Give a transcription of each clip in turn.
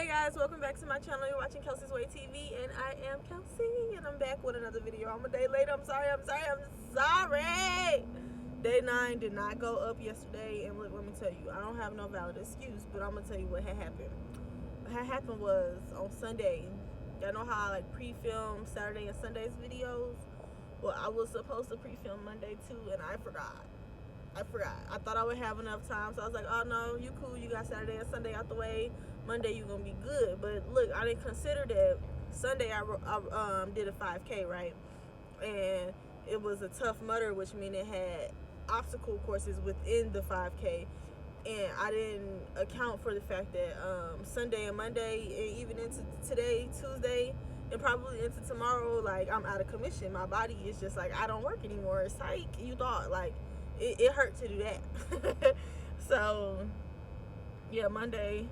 Hey guys, welcome back to my channel. You're watching Kel-Sei's Way TV, and I am Kel-Sei, and I'm back with another video. I'm a day late. I'm sorry. Day 9 did not go up yesterday, and look, let me tell you, I don't have no valid excuse, but I'm gonna tell you what had happened. What had happened was on Sunday. Y'all know how I like pre-film Saturday and Sunday's videos? Well, I was supposed to pre-film Monday too, and I forgot. I thought I would have enough time, so I was like, oh no, you cool, you got Saturday and Sunday out the way. Monday you gonna be good. But look, I didn't consider that Sunday I did a 5K, right? And it was a Tough Mudder, which means it had obstacle courses within the 5K. And I didn't account for the fact that Sunday and Monday, and even into today, Tuesday, and probably into tomorrow, like, I'm out of commission. My body is just like, I don't work anymore. It's like, you thought, like, it hurt to do that. So, yeah, Monday,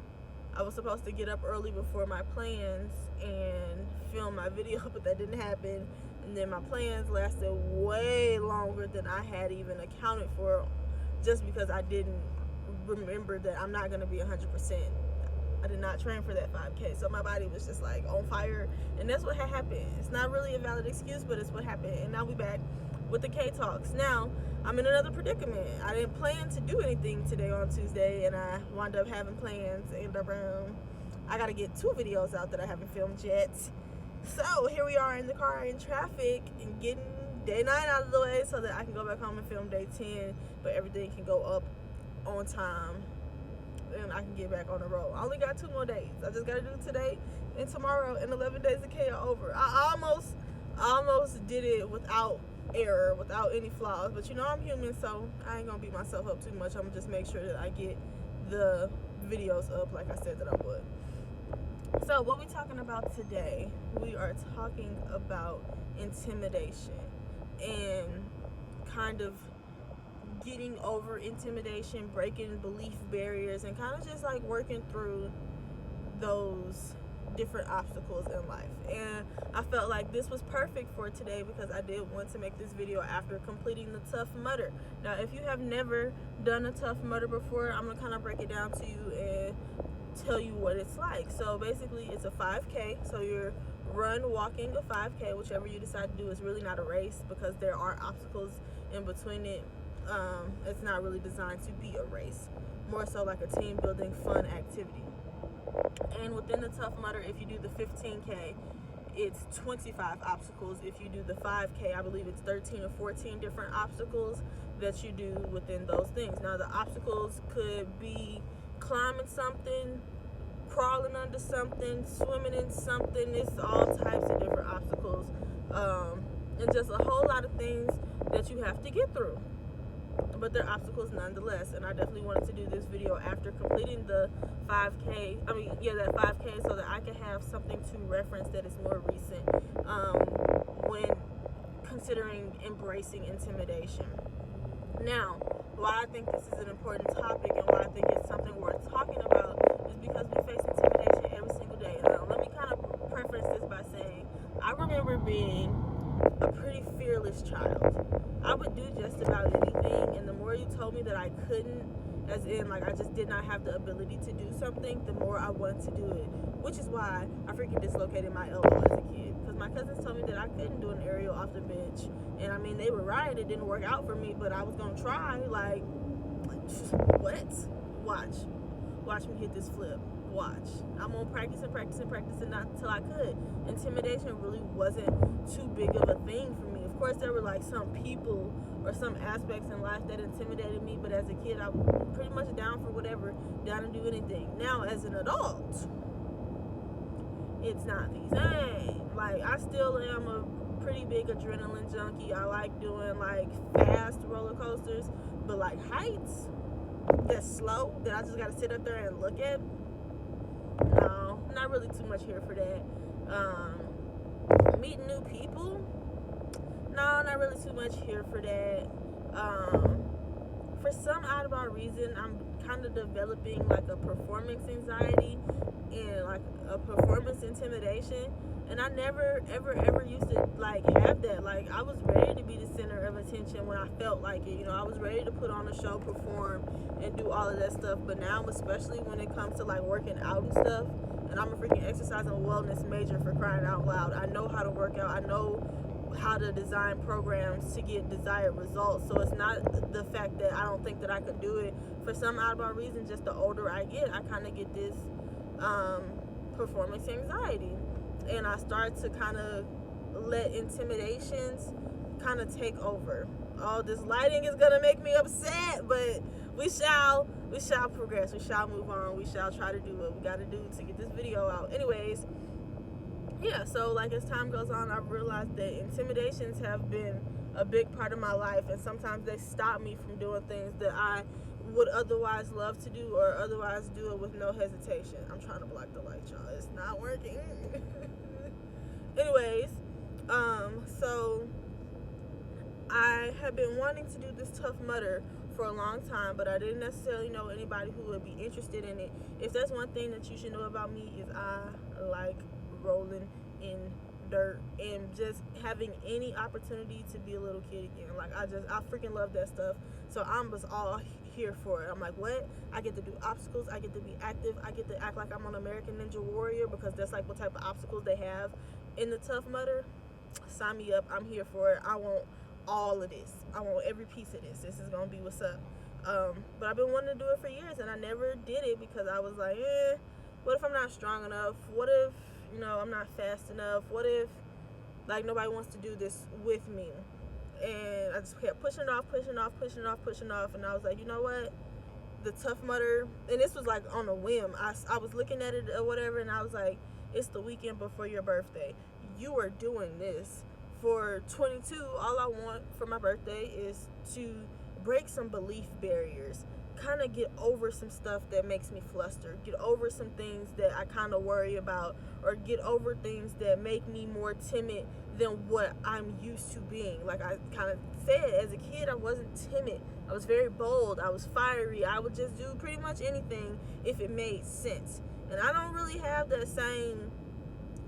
I was supposed to get up early before my plans and film my video, but that didn't happen. And then my plans lasted way longer than I had even accounted for, just because I didn't remember that I'm not going to be 100%. I did not train for that 5K, so my body was just like on fire, and that's what had happened. It's not really a valid excuse, but it's what happened. And now we back with the K Talks. Now I'm in another predicament. I didn't plan to do anything today on Tuesday, and I wound up having plans, and I gotta get 2 videos out that I haven't filmed yet. So here we are in the car in traffic and getting day 9 out of the way so that I can go back home and film day 10, but everything can go up on time and I can get back on the road. I only got 2 more days. I just gotta do today and tomorrow, and 11 days of K are over. I almost did it without error, without any flaws, but you know I'm human, so I ain't gonna beat myself up too much. I'm gonna just make sure that I get the videos up like I said that I would. So what we talking about today? We are talking about intimidation and kind of getting over intimidation, breaking belief barriers, and kind of just like working through those different obstacles in life. And I felt like this was perfect for today because I did want to make this video after completing the Tough Mudder. Now, if you have never done a Tough Mudder before, I'm gonna kind of break it down to you and tell you what it's like. So basically it's a 5K, so you're walking a 5K, whichever you decide to do. Is really not a race because there are obstacles in between it. It's not really designed to be a race, more so like a team building fun activity. And within the Tough Mudder, if you do the 15K, it's 25 obstacles. If you do the 5K, I believe it's 13 or 14 different obstacles that you do within those things. Now, the obstacles could be climbing something, crawling under something, swimming in something. It's all types of different obstacles, and just a whole lot of things that you have to get through. But they're obstacles nonetheless, and I definitely wanted to do this video after completing the 5K. That 5K, so that I can have something to reference that is more recent when considering embracing intimidation. Now, why I think this is an important topic and why I think it's something worth talking about is because we face intimidation every single day. Let me kind of preface this by saying I remember being a pretty fearless child. I would do just about anything, and the more you told me that I couldn't, as in like I just did not have the ability to do something, the more I wanted to do it, which is why I freaking dislocated my elbow as a kid, because my cousins told me that I couldn't do an aerial off the bench, and I mean, they were right, it didn't work out for me, but I was gonna try. Like what? Watch me hit this flip. Watch. I'm gonna practice not until I could. Intimidation really wasn't too big of a thing for me. Of course, there were like some people or some aspects in life that intimidated me, but as a kid, I was pretty much down for whatever, down to do anything. Now, as an adult, it's not the same. Like, I still am a pretty big adrenaline junkie. I like doing like fast roller coasters, but like heights that's slow that I just gotta sit up there and look at, no, not really too much here for that. Meeting new people, no, not really too much here for that. For some oddball reason, I'm kind of developing like a performance anxiety and like a performance intimidation, and I never ever used to like have that. Like, I was ready to be the center of attention when I felt like it. You know, I was ready to put on a show, perform, and do all of that stuff. But now, especially when it comes to like working out and stuff, and I'm a freaking exercise and wellness major, for crying out loud. I know how to work out. I know how to design programs to get desired results. So it's not the fact that I don't think that I could do it. For some oddball reason, just the older I get, I kind of get this performance anxiety, and I start to kind of let intimidations kind of take over. Oh, this lighting is gonna make me upset, but we shall progress. We shall move on. We shall try to do what we gotta do to get this video out. Anyways, yeah, so like as time goes on, I've realized that intimidations have been a big part of my life, and sometimes they stop me from doing things that I would otherwise love to do, or otherwise do it with no hesitation. I'm trying to block the light, y'all. It's not working. Anyways, so I have been wanting to do this Tough Mudder for a long time, but I didn't necessarily know anybody who would be interested in it. If there's one thing that you should know about me, is I like rolling in dirt and just having any opportunity to be a little kid again. Like I freaking love that stuff. So I'm just all here for it. I'm like, what? I get to do obstacles. I get to be active. I get to act like I'm on American Ninja Warrior, because that's like what type of obstacles they have in the Tough Mudder. Sign me up. I'm here for it. I want all of this. I want every piece of this. This is gonna be what's up. But I've been wanting to do it for years, and I never did it because I was like, what if I'm not strong enough? What if, I'm not fast enough? What if, like, nobody wants to do this with me? And I just kept pushing it off, and I was like, you know what? The Tough Mudder, and this was like on a whim. I was looking at it or whatever, and I was like, it's the weekend before your birthday. You are doing this for 22. All I want for my birthday is to break some belief barriers, kind of get over some stuff that makes me fluster, get over some things that I kind of worry about, or get over things that make me more timid than what I'm used to being. Like I kind of said, as a kid, I wasn't timid. I was very bold. I was fiery. I would just do pretty much anything if it made sense. And I don't really have that same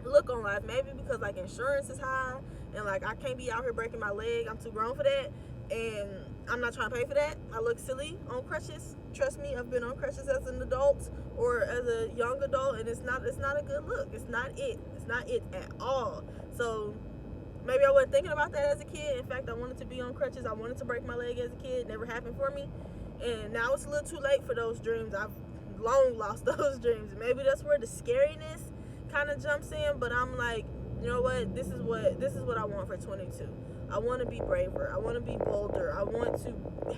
look on life, maybe because like insurance is high, and like I can't be out here breaking my leg. I'm too grown for that, and I'm not trying to pay for that. I look silly on crutches. Trust me, I've been on crutches as an adult or as a young adult, and it's not a good look. It's not it at all. So maybe I wasn't thinking about that as a kid. In fact, I wanted to be on crutches. I wanted to break my leg as a kid. It never happened for me, and now it's a little too late for those dreams. I've long lost those dreams. Maybe that's where the scariness kind of jumps in, but I'm like, you know what? This is what I want for 22. I want to be braver. I want to be bolder. I want to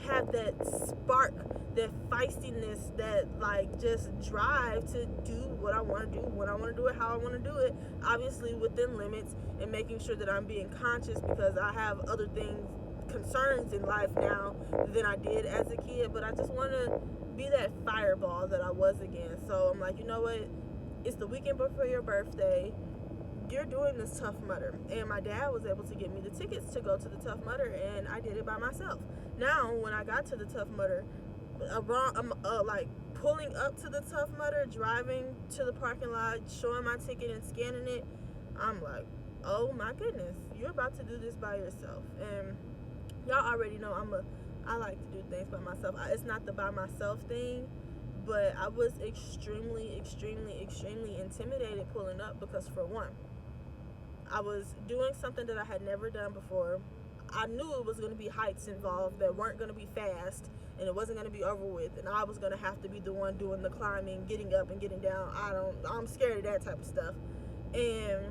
have that spark, that feistiness, that like just drive to do what I want to do, when I want to do it, how I want to do it, obviously within limits, and making sure that I'm being conscious, because I have other things, concerns in life now than I did as a kid, but I just want to be that fireball that I was again. So I'm like, you know what? It's the weekend before your birthday. You're doing this Tough Mudder, and my dad was able to get me the tickets to go to the Tough Mudder, and I did it by myself. Now, when I got to the Tough Mudder, I'm like pulling up to the Tough Mudder, driving to the parking lot, showing my ticket and scanning it. I'm like, oh my goodness, you're about to do this by yourself. And y'all already know I like to do things by myself. It's not the by myself thing, but I was extremely intimidated pulling up, because for one, I was doing something that I had never done before. I knew it was going to be heights involved that weren't going to be fast, and it wasn't going to be over with, and I was going to have to be the one doing the climbing, getting up and getting down. I'm scared of that type of stuff. And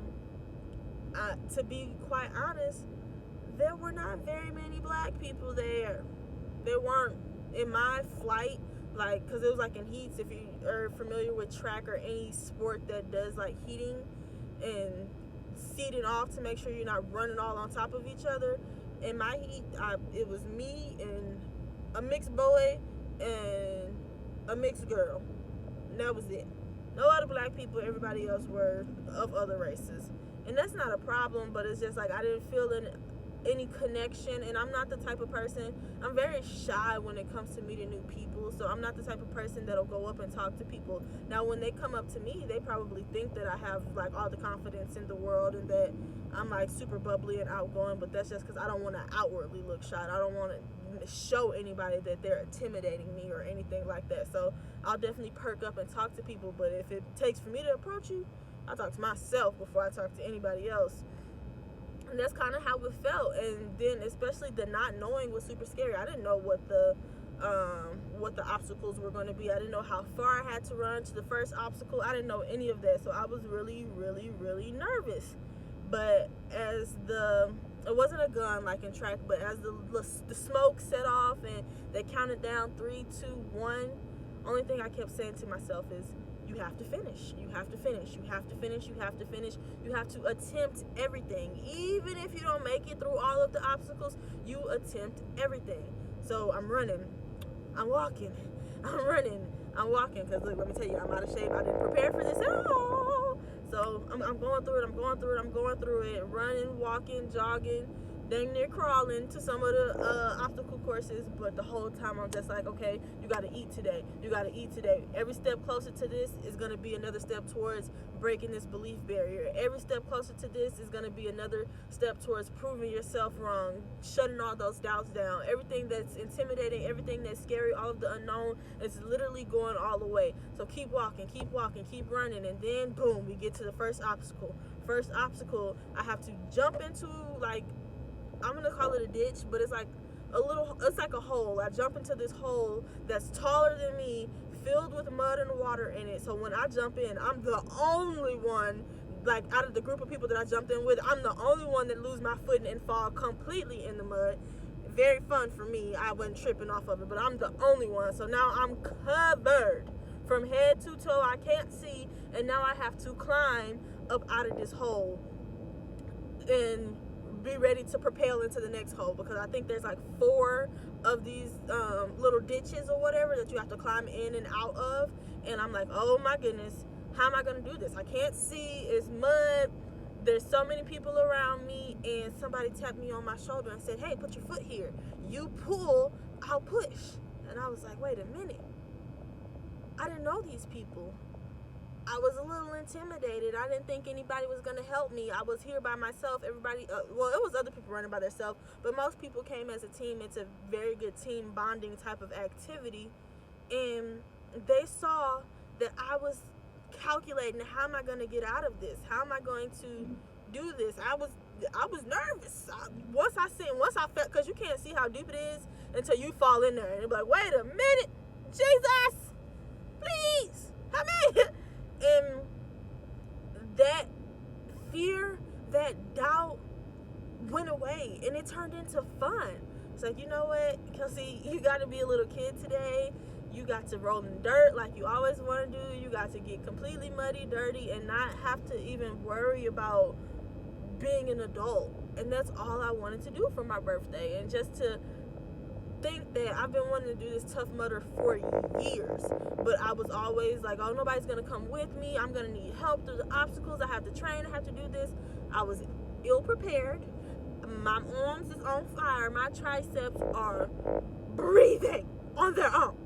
to be quite honest, there were not very many black people there. There weren't. In my flight, like, because it was like in heats, if you are familiar with track or any sport that does like heating and seating off to make sure you're not running all on top of each other. In my heat, it was me and a mixed boy and a mixed girl. And that was it. No other black people. Everybody else were of other races. And that's not a problem, but it's just like I didn't feel any connection, and I'm not the type of person, I'm very shy when it comes to meeting new people, so I'm not the type of person that'll go up and talk to people. Now when they come up to me, they probably think that I have like all the confidence in the world and that I'm like super bubbly and outgoing, but that's just because I don't want to outwardly look shy. I don't want show anybody that they're intimidating me or anything like that. So I'll definitely perk up and talk to people, but if it takes for me to approach you, I talk to myself before I talk to anybody else. And that's kind of how it felt. And then especially the not knowing was super scary. I didn't know what the obstacles were going to be. I didn't know how far I had to run to the first obstacle. I didn't know any of that, so I was really, really, really nervous. But as it wasn't a gun like in track, but as the smoke set off and they counted down 3, 2, 1, only thing I kept saying to myself is, you have to finish. You have to finish. You have to finish. You have to finish. You have to attempt everything. Even if you don't make it through all of the obstacles, you attempt everything. So I'm running. I'm walking. I'm running. I'm walking. Because look, let me tell you, I'm out of shape. I didn't prepare for this at all. So I'm going through it. I'm going through it. I'm going through it. Running, walking, jogging, dang near crawling to some of the obstacle courses. But the whole time I'm just like, okay, you got to eat today. You got to eat today. Every step closer to this is going to be another step towards breaking this belief barrier. Every step closer to this is going to be another step towards proving yourself wrong, shutting all those doubts down. Everything that's intimidating, everything that's scary, all of the unknown is literally going all the way. So keep walking, keep running, and then boom, we get to the first obstacle. First obstacle, I have to jump into, like, I'm gonna call it a ditch, but it's like it's like a hole. I jump into this hole that's taller than me, filled with mud and water in it. So when I jump in, I'm the only one, like out of the group of people that I jumped in with, I'm the only one that lose my footing and fall completely in the mud. Very fun for me. I wasn't tripping off of it, but I'm the only one. So now I'm covered from head to toe. I can't see, and now I have to climb up out of this hole and be ready to propel into the next hole, because I think there's like 4 of these little ditches or whatever that you have to climb in and out of. And I'm like, oh my goodness, how am I gonna do this? I can't see, it's mud, there's so many people around me. And somebody tapped me on my shoulder and said, hey, put your foot here, you pull, I'll push. And I was like, wait a minute, I didn't know these people. I was a little intimidated. I didn't think anybody was going to help me. I was here by myself. Everybody, well, it was other people running by themselves, but most people came as a team. It's a very good team bonding type of activity. And they saw that I was calculating, how am I going to get out of this? How am I going to do this? I was nervous. Once I felt, because you can't see how deep it is until you fall in there. And you're like, wait a minute, Jesus, please, help me. And that fear, that doubt went away, and it turned into fun. It's like, you know what, Kel-Sei, you got to be a little kid today. You got to roll in dirt like you always want to do. You got to get completely muddy, dirty, and not have to even worry about being an adult. And that's all I wanted to do for my birthday. And just to think that I've been wanting to do this Tough Mudder for years, but I was always like, oh, nobody's gonna come with me, I'm gonna need help through the obstacles, I have to train, I have to do this. I was ill prepared. My arms is on fire, my triceps are breathing on their own.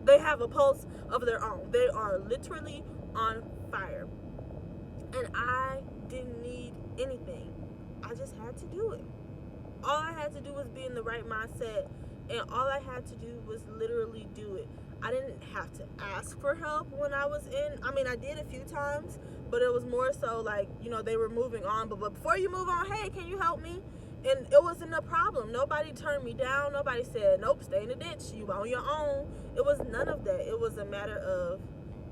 They have a pulse of their own. They are literally on fire. And I didn't need anything. I just had to do it. All I had to do was be in the right mindset. And all I had to do was literally do it. I didn't have to ask for help when I was in. I mean, I did a few times, but it was more so like, you know, they were moving on. But before you move on, hey, can you help me? And it wasn't a problem. Nobody turned me down. Nobody said, nope, stay in the ditch, you on your own. It was none of that. It was a matter of,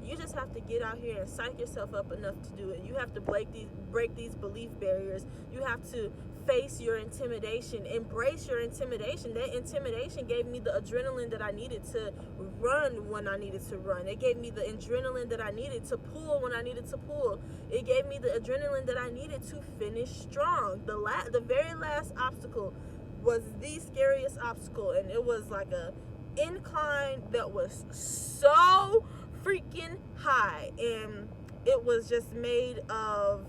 you just have to get out here and psych yourself up enough to do it. You have to break these belief barriers. You have to face your intimidation, embrace your intimidation. That intimidation gave me the adrenaline that I needed to run when I needed to run. It gave me the adrenaline that I needed to pull when I needed to pull. It gave me the adrenaline that I needed to finish strong. The very last obstacle was the scariest obstacle, and it was like a incline that was so freaking high, and it was just made of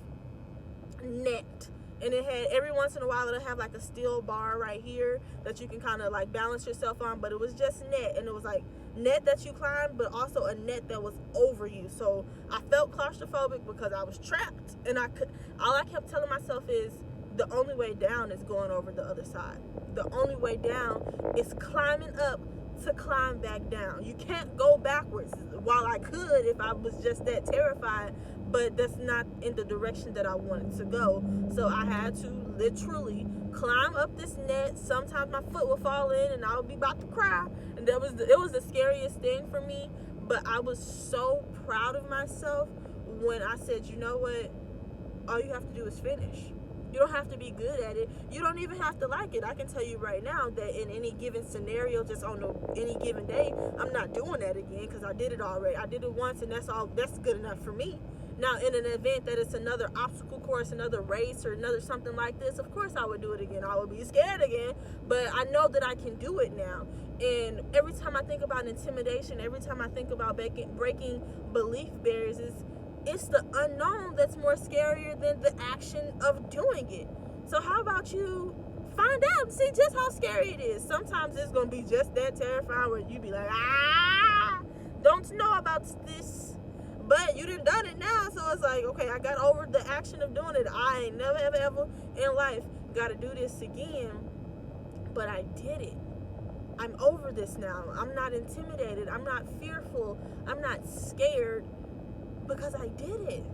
net. And it had, every once in a while, it'll have like a steel bar right here that you can kind of like balance yourself on, but it was just net. And it was like net that you climbed, but also a net that was over you. So I felt claustrophobic because I was trapped, and all I kept telling myself is, the only way down is going over the other side. The only way down is climbing up to climb back down. You can't go backwards. While I could if I was just that terrified, but that's not in the direction that I wanted to go. So I had to literally climb up this net. Sometimes my foot would fall in and I would be about to cry. And it was the scariest thing for me. But I was so proud of myself when I said, you know what? All you have to do is finish. You don't have to be good at it. You don't even have to like it. I can tell you right now that in any given scenario, just on any given day, I'm not doing that again because I did it already. I did it once, and that's good enough for me. Now, in an event that it's another obstacle course, another race, or another something like this, of course I would do it again. I would be scared again, but I know that I can do it now. And every time I think about intimidation, every time I think about breaking belief barriers, it's the unknown that's more scarier than the action of doing it. So how about you find out, see just how scary it is. Sometimes it's going to be just that terrifying where you be like, don't know about this. But you done it now, so it's like, okay, I got over the action of doing it. I ain't never, ever in life got to do this again. But I did it. I'm over this now. I'm not intimidated. I'm not fearful. I'm not scared. Because I did it.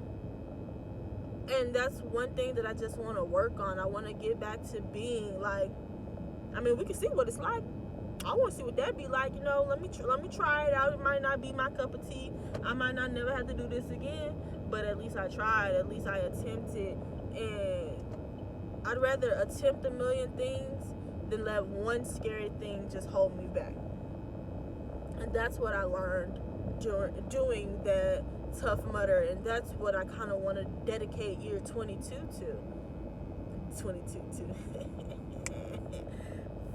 And that's one thing that I just want to work on. I want to get back to being like, I mean, we can see what it's like. I want to see what that'd be like. You know, let me try it out. It might not be my cup of tea. I might not never have to do this again. But at least I tried. At least I attempted. And I'd rather attempt a million things than let one scary thing just hold me back. And that's what I learned doing that Tough Mudder, and that's what I kind of want to dedicate year 22 to. 22 to.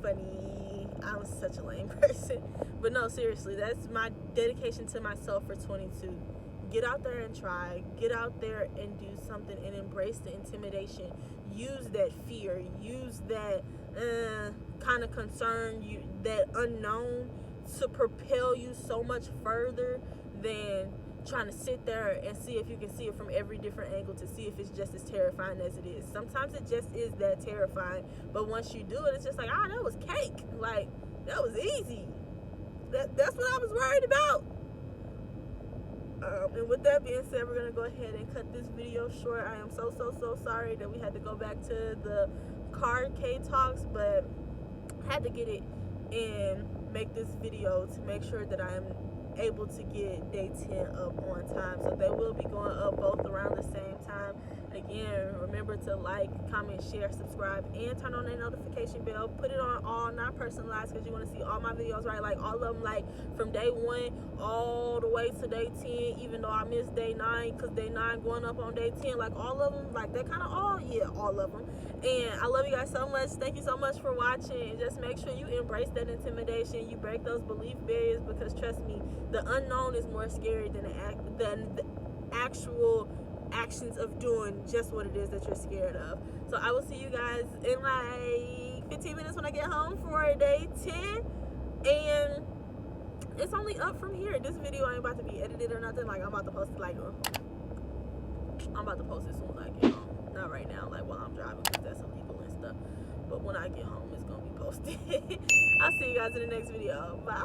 Funny. I'm such a lame person. But no, seriously, that's my dedication to myself for 22. Get out there and try. Get out there and do something and embrace the intimidation. Use that fear. Use that kind of concern, that unknown, to propel you so much further than trying to sit there and see if you can see it from every different angle to see if it's just as terrifying as it is. Sometimes it just is that terrifying, but once you do it, it's just like, that was cake. Like, that was easy. That's what I was worried about. And with that being said, we're going to go ahead and cut this video short. I am so sorry that we had to go back to the card K talks, but I had to get it and make this video to make sure that I am able to get day 10 up on time. So they will be going up both around the same time. Again, remember to like, comment, share, subscribe, and turn on that notification bell. Put it on all, not personalized, because you want to see all my videos, right? Like all of them, like from day 1 all the way to day 10, even though I missed day 9 because day 9 going up on day 10, like all of them, like that kind of all of them. And I love you guys so much. Thank you so much for watching. And just make sure you embrace that intimidation. You break those belief barriers, because trust me, the unknown is more scary than the actual actions of doing just what it is that you're scared of. So I will see you guys in like 15 minutes when I get home for day 10. And it's only up from here. This video ain't about to be edited or nothing. Like, I'm about to post it I'm about to post it as soon as I get home. Not right now, like while I'm driving, because that's illegal and stuff. But when I get home, it's gonna be posted. I'll see you guys in the next video. Bye.